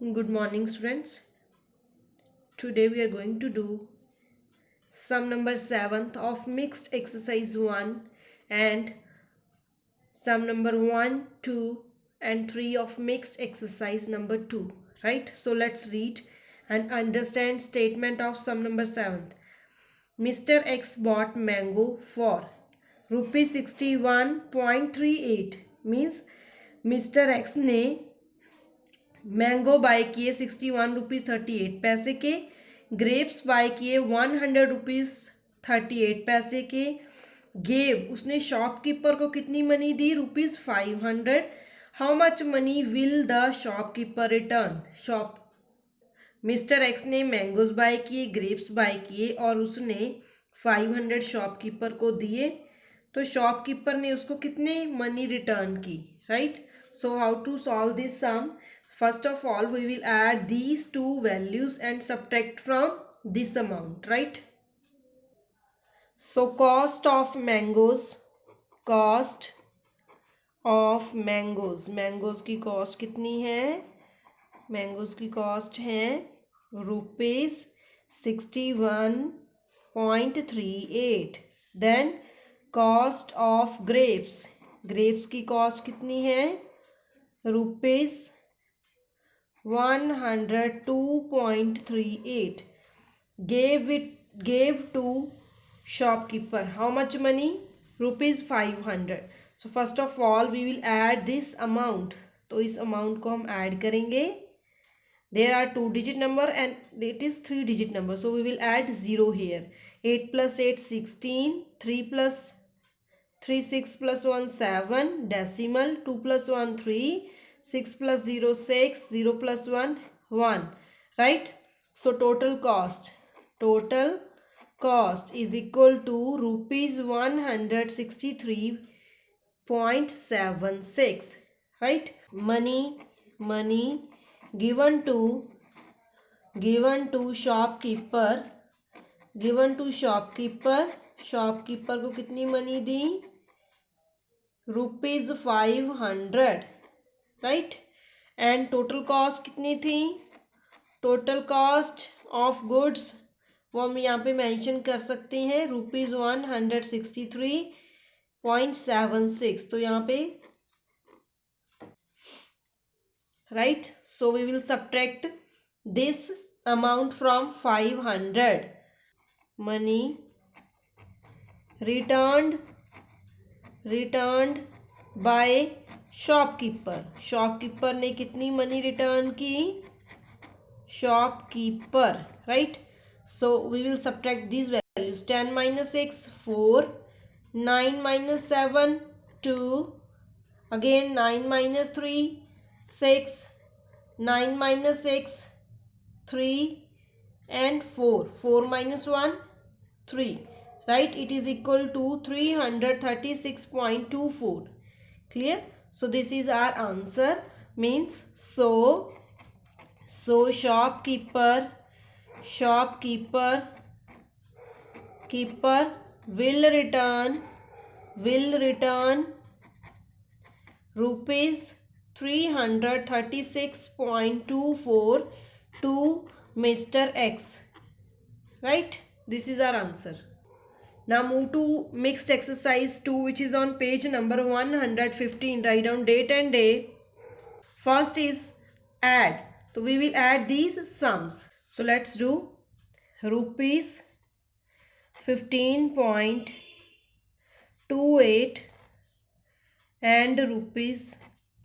Good morning, students. Today we are going to do sum number 7th of mixed exercise 1 and sum number 1, 2 and 3 of mixed exercise number 2. Right? So let's read and understand statement of sum number 7th. Mr. X bought mango for rupees 61.38 means Mr. X ने mango bye किए 61 rupees 38 पैसे के, grapes bye किए 100 rupees 38 पैसे के, gave उसने shopkeeper को कितनी money the ₹500। How much money will the shopkeeper return. Shop mister x ने मैंगोज बाय किए, ग्रेप्स बाय किए और उसने 500 शॉपकीपर को दिए, तो शॉपकीपर ने उसको कितने मनी रिटर्न की। Right, so how to solve this sum? First of all, we will add these two values and subtract from this amount, right? So cost of mangoes, cost of mangoes की cost कितनी है? mangoes की cost है ₹61.38। then cost of grapes की cost कितनी है? ₹102.38। gave to shopkeeper how much money? ₹500। so first of all we will add this amount, तो इस amount को हम add करेंगे। there are 2-digit number and it is 3-digit number, so we will add 0 here। 8 plus 8 16, 3 plus 3 6 plus 1 7, decimal 2 plus 1 3, 6 plus 0 6, 0 plus 1 1, right? So total cost is equal to ₹163.76, right? money given to shopkeeper को कितनी money the? ₹500, right? And total cost कितनी थी? Total cost of goods वो हम यहाँ पे mention कर सकते हैं ₹163.76, तो यहाँ पे right, so we will subtract this amount from 500। money returned by shopkeeper ने कितनी मनी रिटर्न की? Shopkeeper, right? So we will subtract this values. 10 minus 6 4, 9 minus 7 2, again 9 minus 3 6, 9 minus 6 3 and 4 minus 1 3, right? It is equal to 336.24, clear? So this is our answer, means so shopkeeper will return ₹336.24 to Mr. X, right? This is our answer. Now move to mixed exercise 2, which is on page number 115. Write down date and day. First is add, so we will add these sums. So let's do ₹15.28 and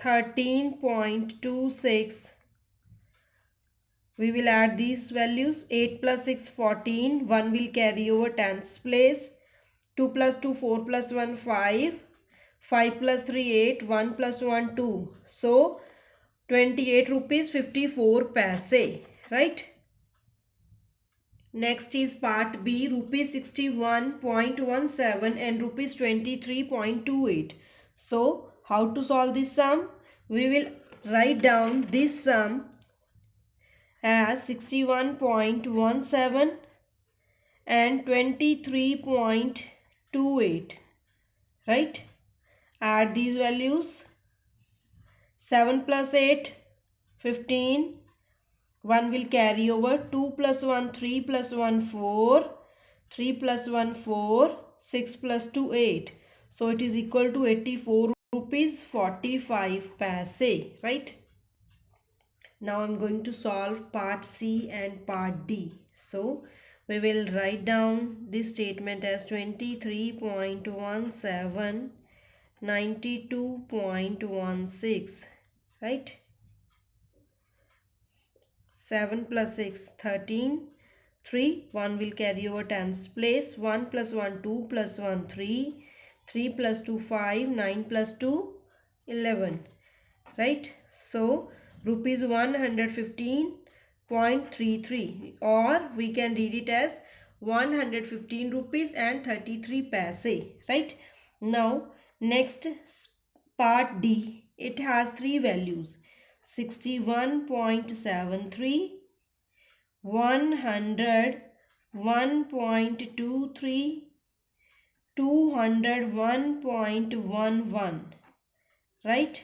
₹13.26. we will add these values. 8 plus 6 14, 1 will carry over tens place, 2 plus 2 4 plus 1 5, 5 plus 3 8, 1 plus 1 2, so 28 rupees 54 paise, right? Next is part B, ₹61.17 and ₹23.28. so how to solve this sum? We will write down this sum as 61.17 and 23.28, right? Add these values. 7 plus 8 15, 1 will carry over. 2 plus 1, 3 plus 1, 4. 3 plus 1, 4. 6 plus 2, 8. So it is equal to 84 rupees 45 paise, right? Now I'm going to solve part C and part D. So we will write down this statement as 23.17, 92.16, right? 7 plus 6, 13. 3, 1 will carry over tens place. 1 plus 1, 2 plus 1, 3. 3 plus 2, 5. 9 plus 2, 11. Right? So, rupees 115.33, or we can read it as 115 rupees and 33 paise. Right? Now, next part D. It has three values. 61.73, 100, 1.23, 201.11, right?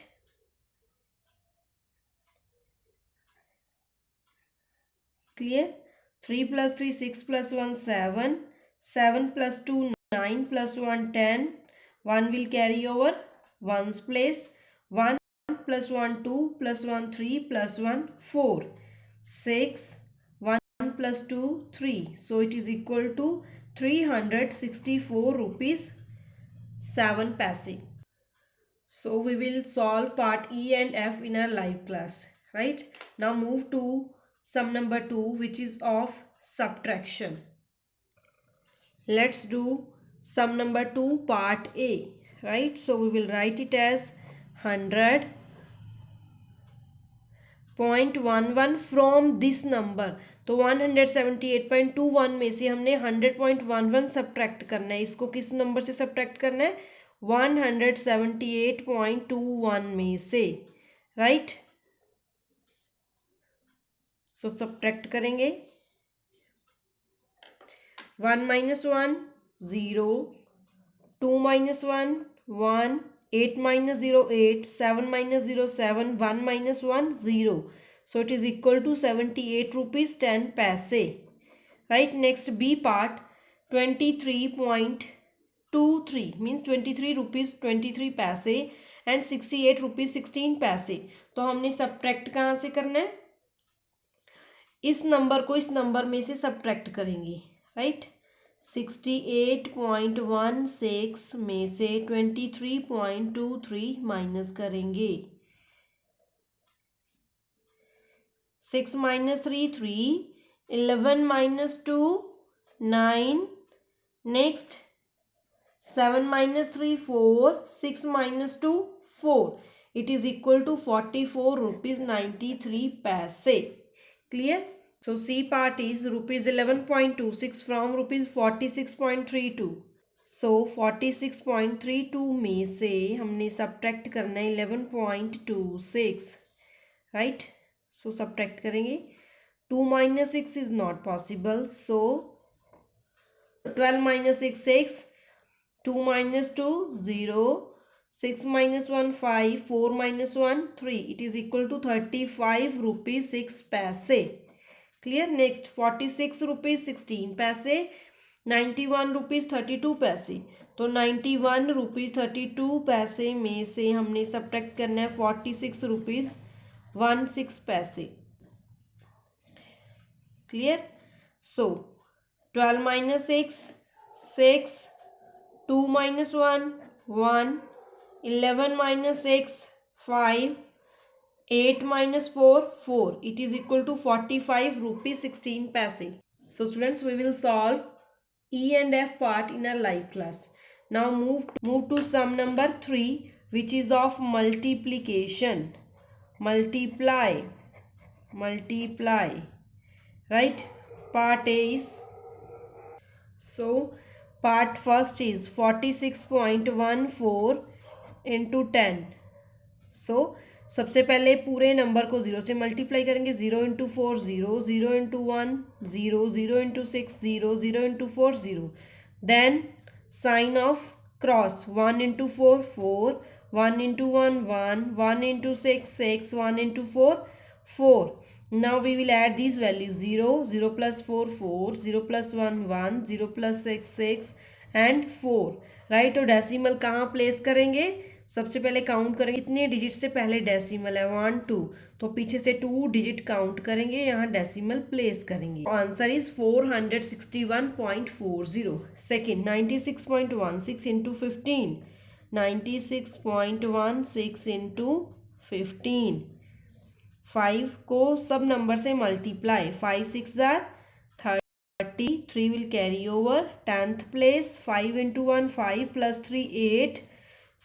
Clear? 3 plus 3, 6 plus 1, 7. 7 plus 2, 9 plus 1, 10. 1 will carry over ones place. 1 plus 1, 2 plus 1, 3 plus 1, 4. 6. 1 plus 2, 3. So it is equal to 364 rupees 7 paise. So we will solve part E and F in our live class, right? Now move to sum number 2, which is of subtraction. Let's do sum number 2 part A, right? So we will write it as 100.11 from this number. तो 178.21 में से हमने 100.11 subtract करना है. इसको किस number से subtract करना है? 178.21 में से, राइट? सो सब्ट्रैक्ट करेंगे. 1 minus 1, 0. 2 minus 1, 1. 8 minus 0, 8. 7 minus 0, 7. 1 minus 1, 0. So it is equal to 78 rupees 10 paise. Right, next B part, 23.23 means 23 rupees 23 paise and 68 rupees 16 paise. तो हमने सब्ट्रैक्ट कहाँ से करना है? इस नंबर को इस नंबर में से सब्ट्रैक्ट करेंगे, राइट? 68.16 में से 23.23 माइनस करेंगे. 6 minus 3, 3. 11 minus 2, 9. Next, 7 minus 3, 4. 6 minus 2, 4. It is equal to 44 rupees 93 paise. Clear? So C part is rupees 11.26 from rupees 46.32. So 46.32 में से हमने सब्ट्रैक्ट करना है 11.26, right? So सब्ट्रैक्ट करेंगे. 2 minus 6 is not possible. So 12 minus 6, 6. 2 minus 2, 0. 6 minus 1, 5. 4 minus 1, 3. It is equal to 35 rupees 6 paise. Clear? Next, 46 rupees 16 paise. 91 rupees 32 paise. तो 91 rupees 32 पैसे में से हमने सब्ट्रैक्ट करना है 46 rupees 16 पैसे. Clear? So 12 minus 6, 6. 2 minus 1, 1. 11 minus 6, 5. 8 minus 4, 4. It is equal to 45 rupees 16 paise. So students, we will solve E and F part in our live class. Now move to sum number 3, which is of multiplication. Multiply. Right? Part A is, so part first is 46.14 into 10. So सबसे पहले पूरे number को 0 से multiply करेंगे. 0 into 4, 0. 0 into 1, 0. 0 into 6, 0. 0 into 4, 0. Then sign of cross. 1 into 4, 4. 1 into 1, 1. 1 into 6, 6. 1 into 4, 4. Now we will add these values 0, 0 plus 4, 4, 0 plus 1, 1, 0 plus 6, 6 and 4. Right, तो decimal कहाँ place करेंगे? सबसे पहले काउंट करेंगे कितने डिजिट से पहले डेसिमल है 1 2, तो पीछे से 2 डिजिट काउंट करेंगे, यहाँ डेसिमल प्लेस करेंगे. Answer is 461.40. Second 96.16 into 15, 96.16 into 15. 5 को सब नंबर से multiply, 5 6 jar 30, 3 will carry over 10th place. 5 into 1 5 plus 3 8,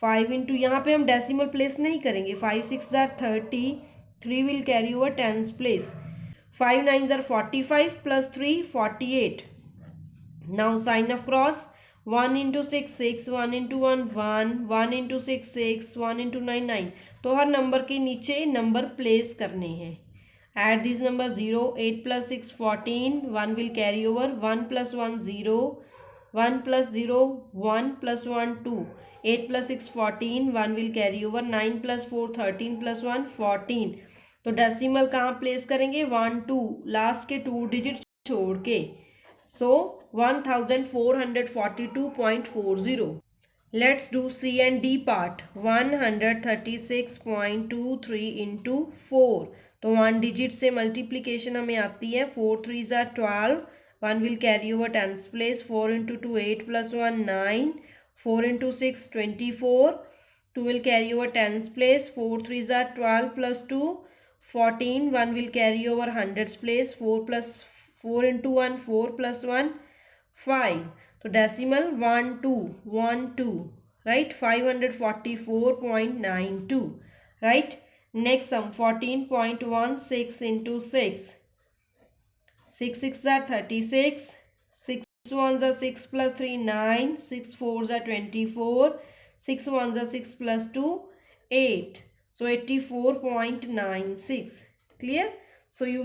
5 into यहाँ पे हम डेसिमल प्लेस नहीं करेंगे, 5 6 jar 30, 3 will carry over 10th place. 5 9 jar 45 plus 3 48. Now sine of cross, 1 into 6 6, 1 into 1 1, 1 into 6 6, 1 into 9 9. तो हर number के नीचे नंबर प्लेस करने हैं. Add this number 0, 8 plus 6 14, 1 will carry over, 1 plus 1 0, 1 plus 0 1 plus 1 2, 8 plus 6 14, 1 will carry over, 9 plus 4 13 plus 1 14. तो decimal कहाँ place करेंगे? 1 2, last के 2 digit छोड़ के. So 1442.40. Let's do C and D part. 136.23 into 4. तो 1 डिजिट से मल्टीप्लीकेशन हमें आती है, 4 3s are 12, 1 will carry over 10th place, 4 into 2 8 plus 1 9, 4 into 6 24, 2 will carry over 10th place, 4 3s are 12 plus 2 14, 1 will carry over 100th place, 4 into 1 4 plus 1 5. तो decimal 1 2 1 2, right, 544.92. Right, next sum 14.16 into 6, 6 6 are 36, 6 1s are 6 plus 3 9, 6 4s are 24, 6 1s are 6 plus 2 8. So 84.96. Clear? So you